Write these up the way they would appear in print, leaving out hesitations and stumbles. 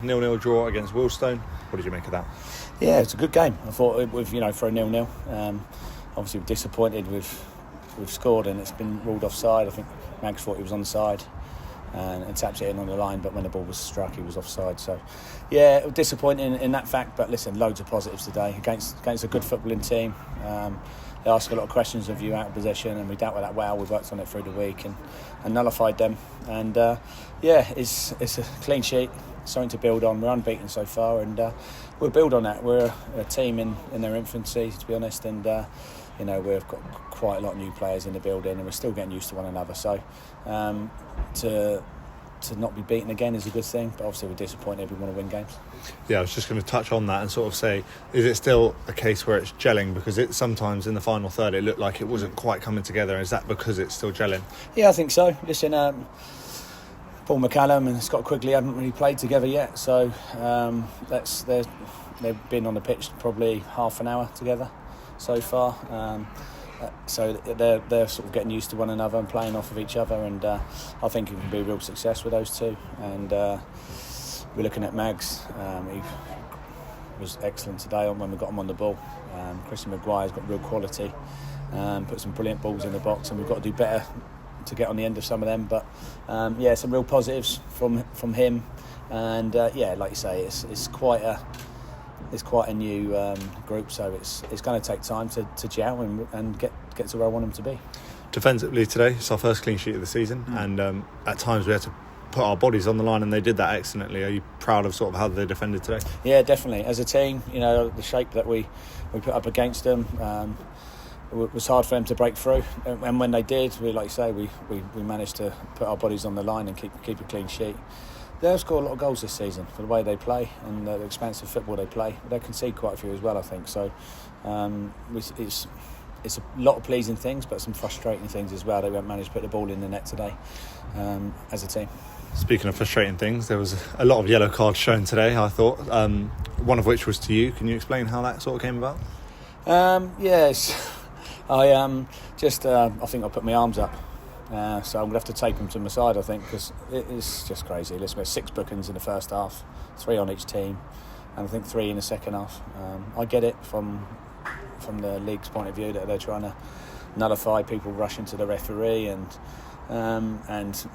0-0 draw against Wealdstone. What did you make of that? Yeah, it's a good game. I thought it was, for a 0-0. Obviously, we're disappointed we've scored and it's been ruled offside. I think Mags thought he was onside and tapped it in on the line, but when the ball was struck, he was offside. So, yeah, disappointing in that fact. But listen, loads of positives today against a good footballing team. They ask a lot of questions of you out of possession, and we dealt with that well. We've worked on it through the week and nullified them. And it's a clean sheet, something to build on. We're unbeaten so far, and we'll build on that. We're a team in their infancy, to be honest, and we've got quite a lot of new players in the building, and we're still getting used to one another. So to not be beaten again is a good thing, but obviously we're disappointed. We want to win games. Yeah, I was just going to touch on that and sort of say, is it still a case where it's gelling? Because it sometimes in the final third it looked like it wasn't quite coming together. Is that because it's still gelling? Yeah, I think so. Listen, Paul McCallum and Scott Quigley haven't really played together yet, so they've been on the pitch probably half an hour together so far. So they're sort of getting used to one another and playing off of each other, and I think it can be a real success with those two. And we're looking at Mags. He was excellent today when we got him on the ball. Christian Maguire's got real quality, put some brilliant balls in the box, and we've got to do better to get on the end of some of them. But some real positives from him. And like you say, it's quite a new group, so it's going to take time to gel and get to where I want them to be. Defensively today, it's our first clean sheet of the season, and at times we had to put our bodies on the line, and they did that excellently. Are you proud of sort of how they defended today? Yeah, definitely. As a team, the shape that we put up against them, it was hard for them to break through, and when they did, like you say, we managed to put our bodies on the line and keep a clean sheet. They'll score a lot of goals this season for the way they play and the expansive football they play. They concede quite a few as well, I think. So it's a lot of pleasing things, but some frustrating things as well. They won't manage to put the ball in the net today as a team. Speaking of frustrating things, there was a lot of yellow cards shown today, I thought. One of which was to you. Can you explain how that sort of came about? Yes. I think I put my arms up. So I'm going to have to tape them to my side, I think, because it is just crazy. Listen, we had 6 bookings in the first half, 3 on each team, and I think 3 in the second half. I get it from the league's point of view that they're trying to nullify people rushing to the referee and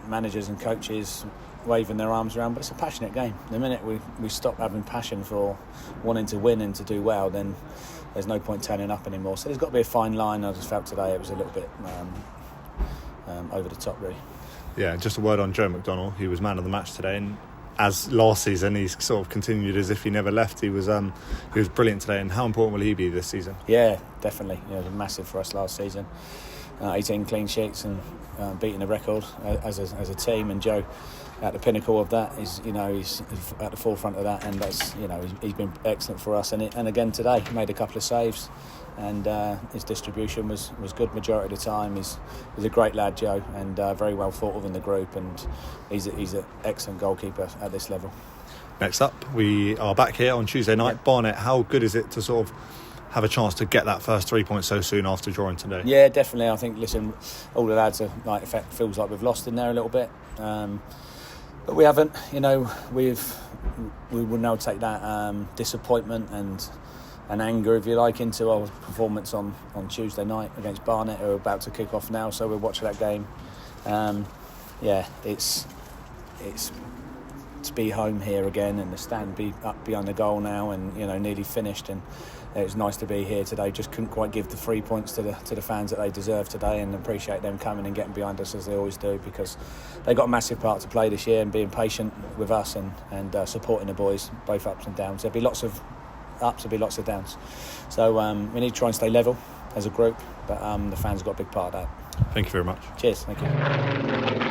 managers and coaches waving their arms around, but it's a passionate game. The minute we stop having passion for wanting to win and to do well, then there's no point turning up anymore. So there's got to be a fine line. I just felt today it was a little bit over the top, really. Yeah, just a word on Joe McDonald. He was man of the match today, and as last season he's sort of continued as if he never left. He was brilliant today. And how important will he be this season? Yeah, definitely. It was massive for us last season. 18 clean sheets and beating the record as a team, and Joe at the pinnacle of that. He's at the forefront of that, and that's he's been excellent for us. And again today he made a couple of saves, and his distribution was good majority of the time. He's a great lad, Joe, and very well thought of in the group, and he's an excellent goalkeeper at this level. Next up, we are back here on Tuesday night. Yep. Barnet, how good is it to sort of have a chance to get that first 3 points so soon after drawing today? Yeah, definitely. I think, listen, all the lads are feels like we've lost in there a little bit, but we haven't. We will now take that disappointment and anger, if you like, into our performance on Tuesday night against Barnet, who are about to kick off now. So we'll watch that game. It's to be home here again, and the stand be up behind the goal now, and nearly finished, and it was nice to be here today. Just couldn't quite give the 3 points to the fans that they deserve today, and appreciate them coming and getting behind us as they always do, because they got a massive part to play this year, and being patient with us and supporting the boys, both ups and downs. There'll be lots of ups, there'll be lots of downs. So we need to try and stay level as a group, but the fans have got a big part of that. Thank you very much. Cheers. Thank you.